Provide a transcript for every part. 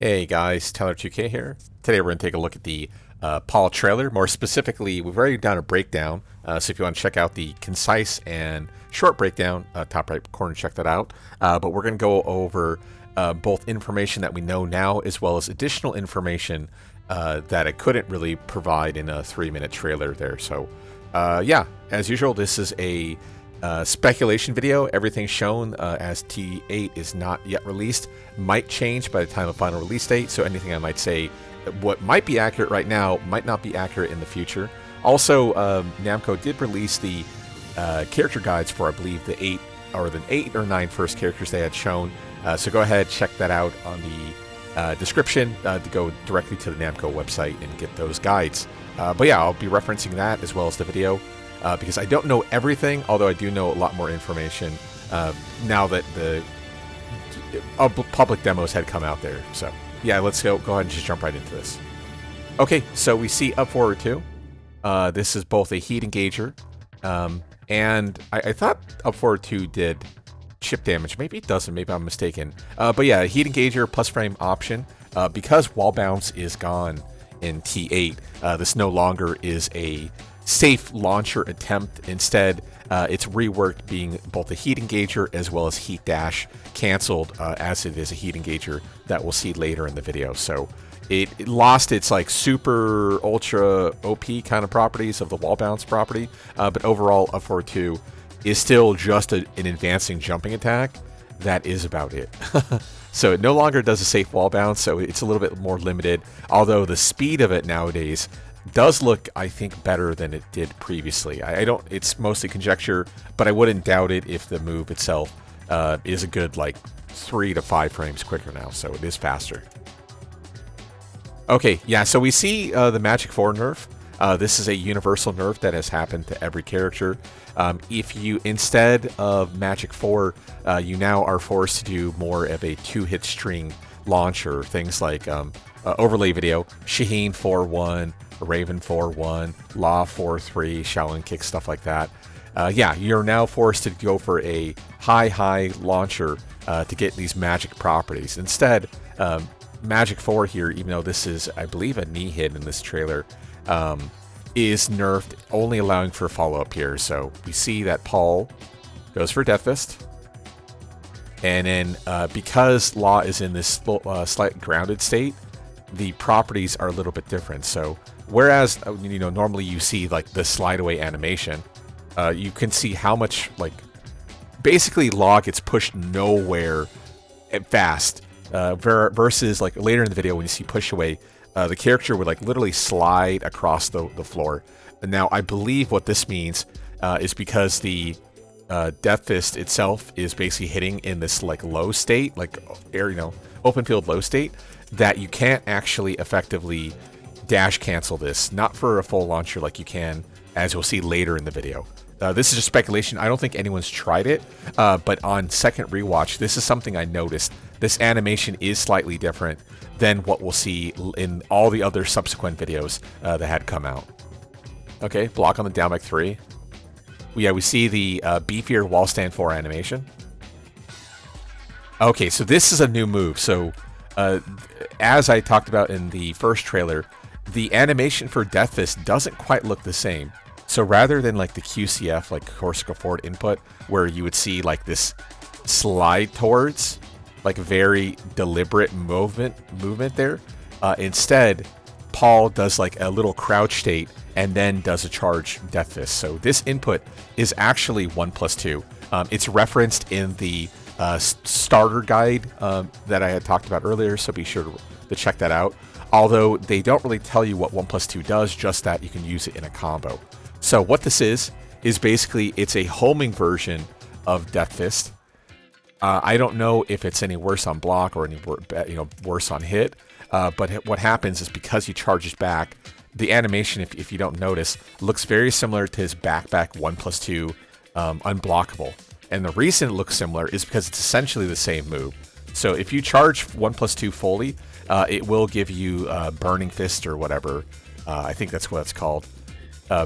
Hey guys, Tyler2K here. Today we're going to take a look at the Paul trailer. More specifically, we've already done a breakdown, so if you want to check out the concise and short breakdown, top right corner, check that out. But we're going to go over both information that we know now as well as additional information that I couldn't really provide in a 3-minute trailer there. So yeah, as usual, this is a speculation video. Everything shown as T8 is not yet released might change by the time of final release date, so anything I might say what might be accurate right now might not be accurate in the future. Also, Namco did release the character guides for, I believe, the 8 or 9 first characters they had shown, so go ahead, check that out on the description to go directly to the Namco website and get those guides. But yeah, I'll be referencing that as well as the video. Because I don't know everything, although I do know a lot more information now that the public demos had come out there. So yeah, let's go ahead and just jump right into this. Okay, so we see Up Forward 2. This is both a heat engager, and I thought Up Forward 2 did chip damage. Maybe it doesn't, maybe I'm mistaken. But yeah, heat engager plus frame option. Because wall bounce is gone in T8, this no longer is a safe launcher attempt. Instead, it's reworked being both a heat engager as well as heat dash canceled, as it is a heat engager that we'll see later in the video. So it lost its like super ultra OP kind of properties of the wall bounce property, but overall Up Forward 2 is still just an advancing jumping attack. That is about it. So it no longer does a safe wall bounce, so it's a little bit more limited, although the speed of it nowadays does look, I think, better than it did previously. I don't, it's mostly conjecture, but I wouldn't doubt it if the move itself is a good like 3 to 5 frames quicker now, so it is faster. Okay, yeah, so we see the Magic 4 nerf. This is a universal nerf that has happened to every character. If you, instead of Magic 4, you now are forced to do more of a 2-hit string launcher, things like overlay video, Shaheen 4-1, Raven 4-1, Law 4-3, Shaolin kick, stuff like that. Yeah, you're now forced to go for a high launcher to get these magic properties. Instead, Magic 4 here, even though this is, I believe, a knee hit in this trailer, is nerfed, only allowing for follow-up here. So we see that Paul goes for Death Fist. And then because Law is in this slight grounded state, the properties are a little bit different. So whereas, you know, normally you see like the slide away animation, you can see how much, like, basically Law gets pushed nowhere fast, versus like later in the video when you see push away, the character would like literally slide across the floor. And now I believe what this means is because the Death Fist itself is basically hitting in this like low state, like air, you know, open field low state, that you can't actually effectively dash cancel this, not for a full launcher like you can, as we'll see later in the video. This is just speculation. I don't think anyone's tried it, but on second rewatch, this is something I noticed. This animation is slightly different than what we'll see in all the other subsequent videos that had come out. Okay, block on the down back 3. Yeah, we see the beefier wall stand 4 animation. Okay, so this is a new move. So as I talked about in the first trailer, the animation for Death Fist doesn't quite look the same. So rather than like the QCF, like Corsica Forward input, where you would see like this slide towards, like very deliberate movement there, instead Paul does like a little crouch state and then does a charge Death Fist. So this input is actually 1+2. It's referenced in the starter guide that I had talked about earlier, so be sure to check that out. Although they don't really tell you what 1+2 does, just that you can use it in a combo. So what this is basically it's a homing version of Death Fist. I don't know if it's any worse on block or any worse on hit, but what happens is because he charges back, the animation, if you don't notice, looks very similar to his back 1+2 unblockable. And the reason it looks similar is because it's essentially the same move. So if you charge 1+2 fully, it will give you Burning Fist or whatever. I think that's what it's called.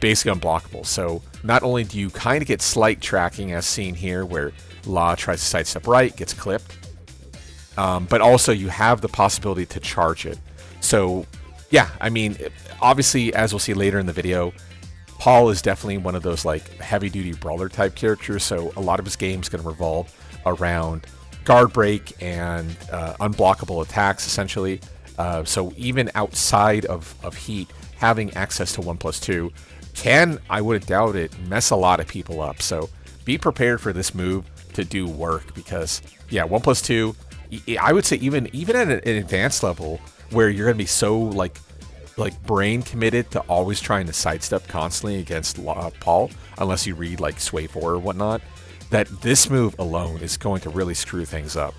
Basically unblockable. So not only do you kind of get slight tracking as seen here, where Law tries to sidestep right, gets clipped, but also you have the possibility to charge it. So yeah, I mean, obviously, as we'll see later in the video, Paul is definitely one of those like heavy-duty brawler type characters, so a lot of his game is going to revolve around guard break and unblockable attacks, essentially. So even outside of heat, having access to 1+2 can, I wouldn't doubt it, mess a lot of people up. So be prepared for this move to do work, because yeah, 1+2, I would say even at an advanced level where you're going to be so like brain committed to always trying to sidestep constantly against Paul, unless you read like Sway 4 or whatnot, that this move alone is going to really screw things up.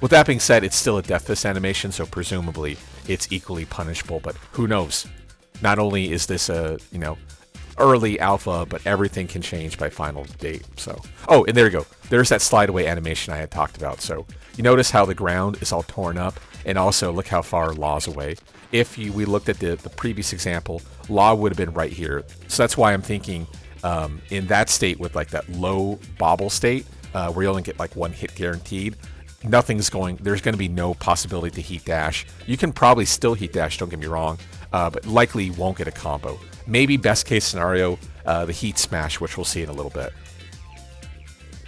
With that being said, it's still a Death Fist animation, so presumably it's equally punishable, but who knows? Not only is this a, early alpha, but everything can change by final date. So, oh, and there you go. There's that slide away animation I had talked about. So you notice how the ground is all torn up, and also look how far Law's away. If we looked at the previous example, Law would have been right here. So that's why I'm thinking in that state with like that low Bobble state, where you only get like one hit guaranteed, there's going to be no possibility to heat dash. You can probably still heat dash, don't get me wrong, but likely won't get a combo. Maybe best case scenario, the heat smash, which we'll see in a little bit.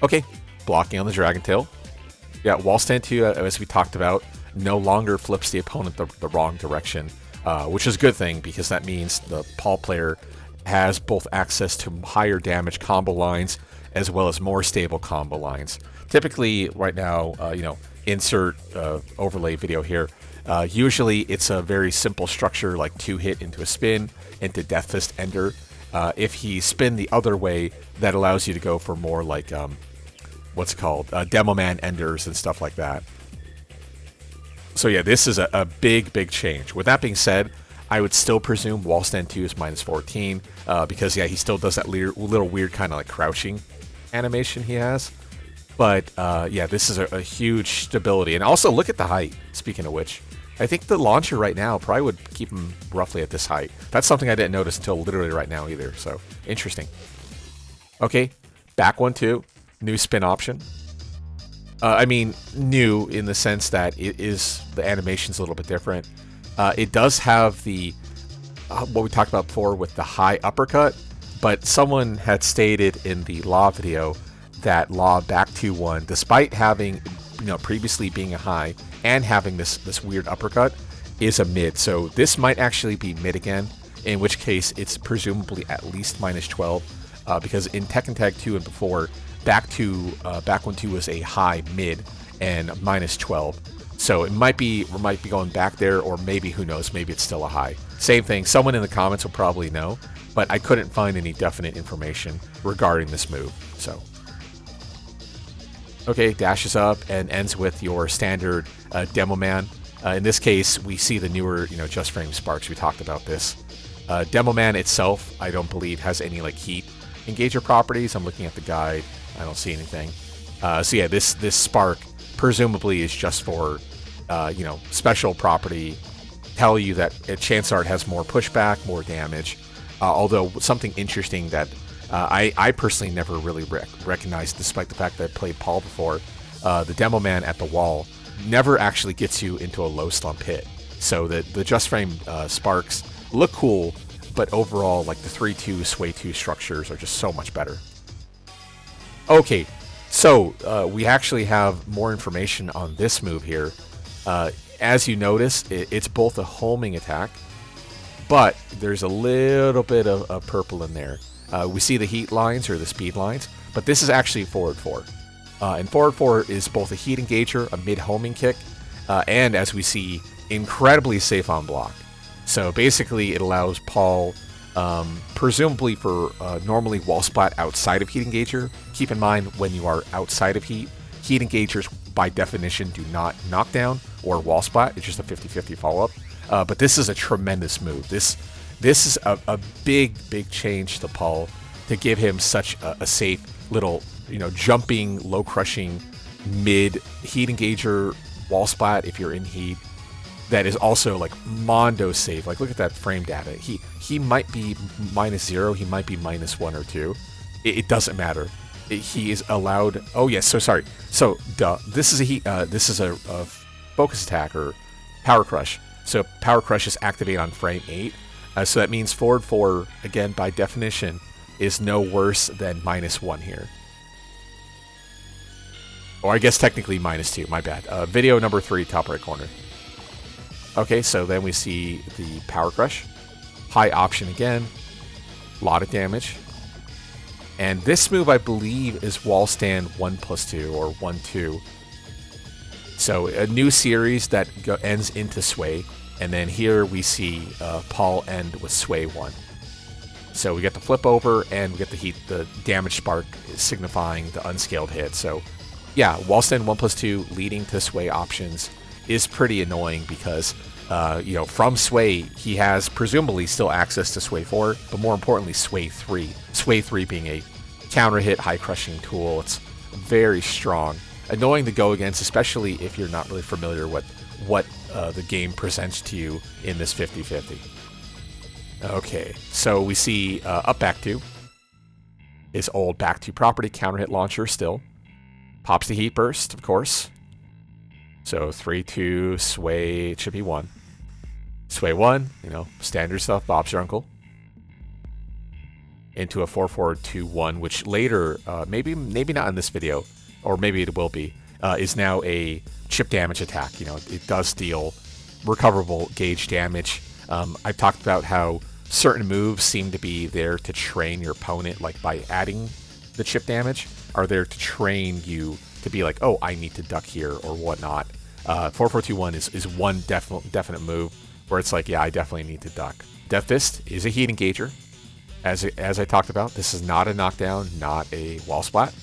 Okay, blocking on the Dragon Tail. Yeah, wall stand 2, as we talked about, no longer flips the opponent the wrong direction, which is a good thing, because that means the Paul player has both access to higher damage combo lines as well as more stable combo lines. Typically, right now, insert overlay video here. Usually, it's a very simple structure, like 2-hit into a spin, into Death Fist Ender. If he spin the other way, that allows you to go for more like, Demo Man Enders and stuff like that. So yeah, this is a big change. With that being said, I would still presume wall stand 2 is -14, because yeah, he still does that little weird kind of like crouching animation he has. But yeah, this is a huge stability. And also look at the height, speaking of which. I think the launcher right now probably would keep him roughly at this height. That's something I didn't notice until literally right now either, so interesting. Okay, back 1-2, new spin option. I mean, new in the sense that the animation's a little bit different. It does have the, what we talked about before with the high uppercut, but someone had stated in the Law video that Law back 2-1, despite having, previously being a high and having this weird uppercut, is a mid. So this might actually be mid again, in which case it's presumably at least -12, because in Tekken Tag 2 and before, back 1-2 was a high mid and -12. So we might be going back there, or maybe, who knows, maybe it's still a high. Same thing, someone in the comments will probably know, but I couldn't find any definite information regarding this move. So okay, dashes up and ends with your standard Demo Man. In this case, we see the newer, Just Frame Sparks. We talked about this. Demo Man itself, I don't believe, has any like heat engager properties. I'm looking at the guide. I don't see anything. So yeah, this spark presumably is just for, special property. Tell you that chances are it has more pushback, more damage. Although something interesting that I personally never really recognized, despite the fact that I played Paul before, the Demo Man at the wall never actually gets you into a low slump hit. So the Just Frame Sparks look cool, but overall, like the 3-2, Sway 2 structures are just so much better. Okay, so we actually have more information on this move here. As you notice, it's both a homing attack, but there's a little bit of purple in there. We see the heat lines, or the speed lines, but this is actually forward 4. And forward 4 is both a heat engager, a mid-homing kick, and as we see, incredibly safe on block. So basically it allows Paul, presumably for normally wall splat outside of heat engager. Keep in mind, when you are outside of heat engagers by definition do not knock down or wall splat. It's just a 50-50 follow-up. But this is a tremendous move. This is a big change to Paul, to give him such a safe little, jumping, low crushing, mid heat engager wall splat if you're in heat. That is also like mondo safe. Like, look at that frame data. He might be -0, he might be -1 or 2. It doesn't matter. He is allowed. Oh yes, so sorry. So this is a heat. This is a focus attack or power crush. So power crush is activated on frame 8. So that means forward 4, again, by definition, is no worse than -1 here. Or I guess technically -2, my bad. Video number 3, top right corner. Okay, so then we see the power crush. High option again. A lot of damage. And this move, I believe, is wall stand 1+2 or 1-2. So a new series that ends into sway. And then here we see Paul end with sway 1. So we get the flip over and we get the damage spark signifying the unscaled hit. So yeah, wall stand 1+2 leading to sway options is pretty annoying because from sway, he has presumably still access to sway 4, but more importantly, sway 3. Sway 3 being a counter hit, high crushing tool. It's very strong. Annoying to go against, especially if you're not really familiar with what the game presents to you in this 50-50. Okay, so we see up back 2 is old back 2 property, counter hit launcher still. Pops the heat burst, of course. So 3-2, sway, it should be 1. Sway 1, standard stuff, Bob's your uncle. Into a 4-4-2-1, which later, maybe not in this video, or maybe it will be, is now a chip damage attack. It does deal recoverable gauge damage. I've talked about how certain moves seem to be there to train your opponent, like by adding the chip damage, are there to train you to be like, oh, I need to duck here or whatnot. 4-4-2-1 is one definite move where it's like, yeah, I definitely need to duck. Death Fist is a heat engager. As I talked about, this is not a knockdown, not a wall splat.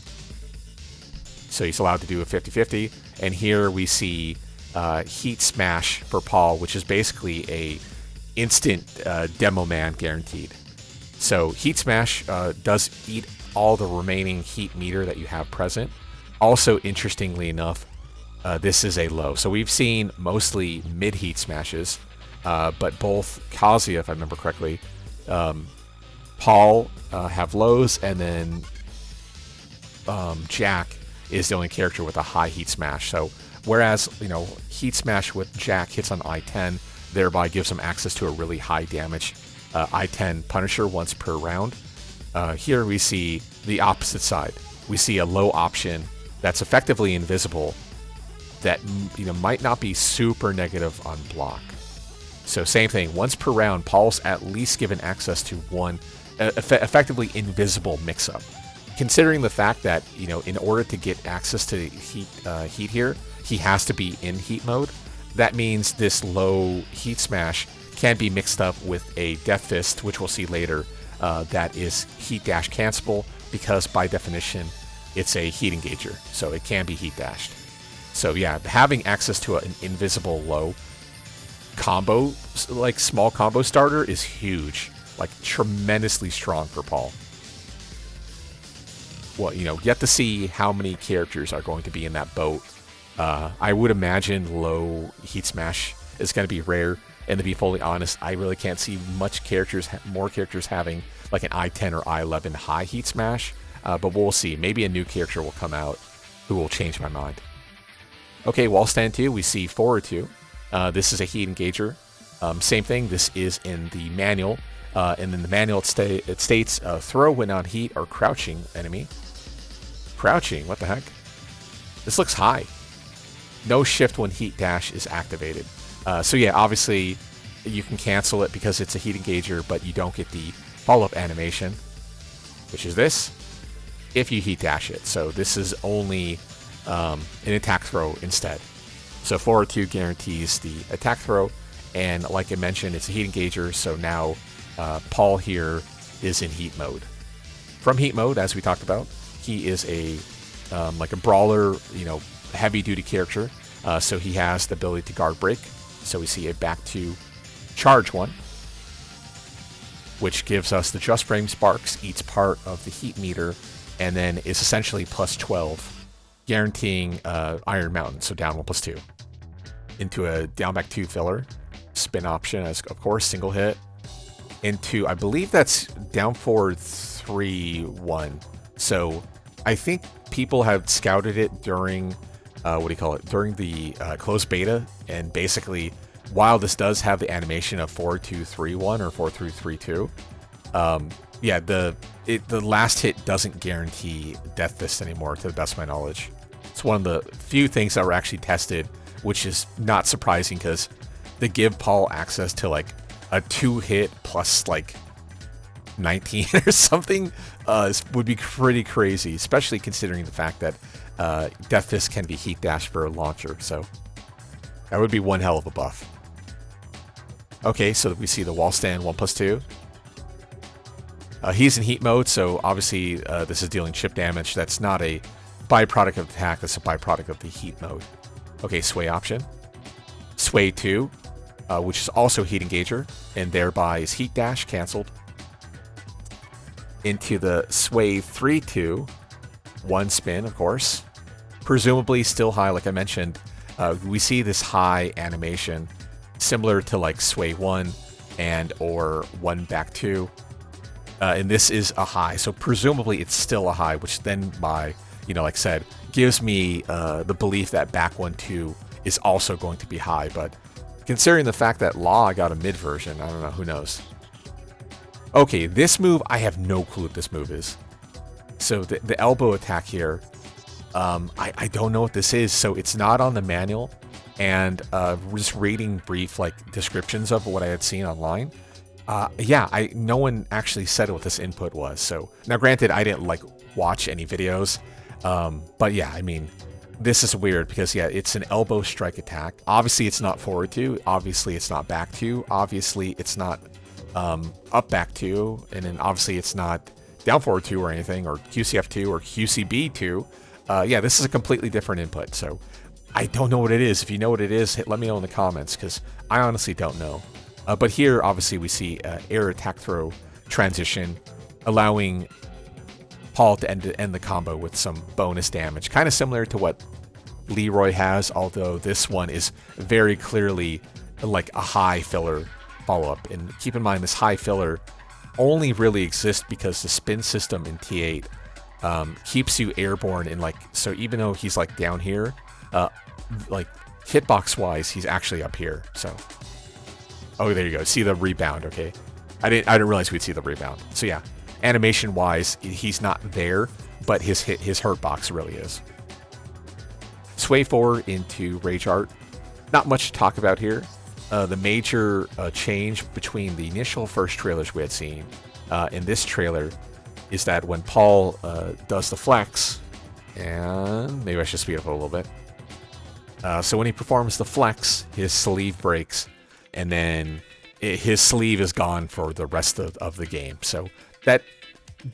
So he's allowed to do a 50-50. And here we see Heat Smash for Paul, which is basically a instant Demo Man guaranteed. So Heat Smash does eat all the remaining heat meter that you have present. Also, interestingly enough, this is a low. So we've seen mostly mid heat smashes, but both Kazuya, if I remember correctly, Paul have lows, and then Jack is the only character with a high heat smash. So whereas heat smash with Jack hits on I-10, thereby gives him access to a really high damage I-10 Punisher once per round. Here we see the opposite side. We see a low option that's effectively invisible that might not be super negative on block. So same thing, once per round, Paul's at least given access to one effectively invisible mix-up. Considering the fact that in order to get access to heat here, he has to be in heat mode. That means this low heat smash can be mixed up with a Death Fist, which we'll see later, that is heat dash cancelable, because by definition it's a heat engager, so it can be heat dashed. So yeah, having access to an invisible low combo, like small combo starter, is huge, like tremendously strong for Paul. Well, yet to see how many characters are going to be in that boat. I would imagine low heat smash is going to be rare, and to be fully honest, I really can't see more characters having like an I-10 or I-11 high heat smash, but we'll see. Maybe a new character will come out who will change my mind. Okay, wall stand 2, we see forward 2. This is a heat engager. Same thing, this is in the manual. And in the manual it states, throw when on heat or crouching enemy. Crouching, what the heck? This looks high. No shift when heat dash is activated. So yeah, obviously you can cancel it because it's a heat engager, but you don't get the follow-up animation, which is this, if you heat dash it. So this is only an attack throw instead. So forward 2 guarantees the attack throw, and like I mentioned, it's a heat engager, so now Paul here is in heat mode. From heat mode, as we talked about, he is a like a brawler, heavy duty character, so he has the ability to guard break. So we see a back 2 charge 1, which gives us the just frame sparks, eats part of the heat meter, and then is essentially plus 12, guaranteeing Iron Mountain, so down 1+2. Into a down back 2 filler, spin option as of course single hit, into, I believe that's down forward 3-1. So I think people have scouted it during what do you call it, during the closed beta, and basically while this does have the animation of 4-2-3-1 or 4-3-3-2, yeah, the last hit doesn't guarantee Death Fist anymore, to the best of my knowledge. It's one of the few things that were actually tested, which is not surprising because they give Paul access to like a 2-hit plus like 19 or something would be pretty crazy, especially considering the fact that Death Fist can be heat dash for a launcher, so that would be one hell of a buff. Okay, so we see the wall stand 1+2. He's in heat mode, so obviously this is dealing chip damage. That's not a byproduct of attack, that's a byproduct of the heat mode. Okay, sway option. Sway 2, which is also heat engager, and thereby is heat dash cancelled. Into the sway 3-2, one spin, of course. Presumably still high, like I mentioned. We see this high animation similar to like sway 1 and or 1 back 2. And this is a high, so presumably it's still a high, which then by, like I said, gives me the belief that back 1-2 is also going to be high. But considering the fact that Law got a mid version, I don't know, who knows. Okay, this move, I have no clue what this move is. So the elbow attack here, I don't know what this is. So it's not on the manual, and just reading brief like descriptions of what I had seen online. Yeah, no one actually said what this input was. So now, granted, I didn't like watch any videos, but yeah, I mean, this is weird because yeah, it's an elbow strike attack. Obviously, it's not forward 2. Obviously, it's not back 2. Obviously, it's not up back 2, and then obviously, it's not down forward 2 or anything, or QCF 2 or QCB 2. Yeah, this is a completely different input. So I don't know what it is. If you know what it is, let me know in the comments because I honestly don't know. But here, obviously, we see air attack throw transition, allowing Paul to end the combo with some bonus damage. Kind of similar to what Leroy has, although this one is very clearly like a high filler follow-up. And keep in mind, this high filler only really exists because the spin system in T8 keeps you airborne. And like, so even though he's like down here, like hitbox-wise, he's actually up here. So... oh, there you go. See the rebound, okay. I didn't realize we'd see the rebound. So yeah, animation-wise, he's not there, but his hurt box really is. Sway 4 into Rage Art. Not much to talk about here. The major change between the initial first trailers we had seen in this trailer is that when Paul does the flex, and maybe I should speed up a little bit. So when he performs the flex, his sleeve breaks, and then his sleeve is gone for the rest of the game. So that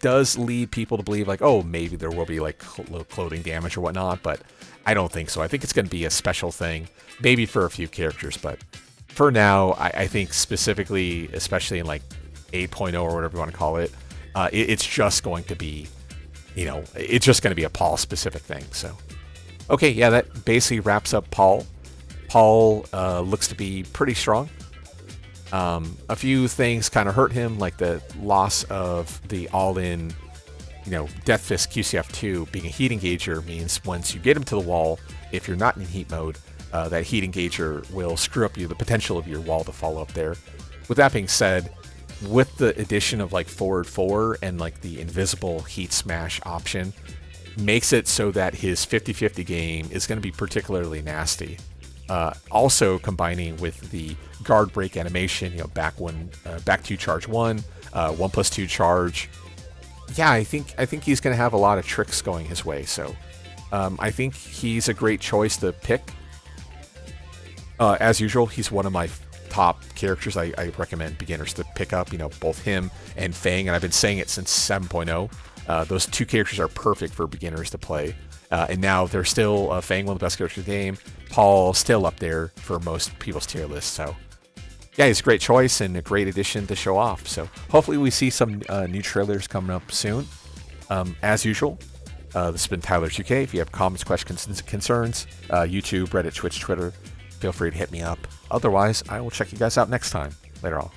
does lead people to believe like, oh, maybe there will be like clothing damage or whatnot, but I don't think so. I think it's going to be a special thing, maybe for a few characters, but for now, I think specifically, especially in like 8.0 or whatever you want to call it, it's just going to be, it's just going to be a Paul specific thing. So, okay, yeah, that basically wraps up Paul. Paul looks to be pretty strong. A few things kind of hurt him, like the loss of the all-in, Death Fist QCF2 being a heat engager means once you get him to the wall, if you're not in heat mode, that heat engager will screw up the potential of your wall to follow up there. With that being said, with the addition of like forward 4 and like the invisible heat smash option, makes it so that his 50-50 game is going to be particularly nasty. Also combining with the guard break animation, back 2 charge 1, 1+2 charge. Yeah, I think he's going to have a lot of tricks going his way. So I think he's a great choice to pick. As usual, he's one of my top characters I recommend beginners to pick up. Both him and Fang, and I've been saying it since 7.0. Those two characters are perfect for beginners to play. And now they're still Fang, one of the best characters in the game. Paul still up there for most people's tier list. So yeah, he's a great choice and a great addition to show off. So hopefully we see some new trailers coming up soon. As usual, this has been Tyler's UK. If you have comments, questions, concerns, YouTube, Reddit, Twitch, Twitter, feel free to hit me up. Otherwise, I will check you guys out next time. Later on.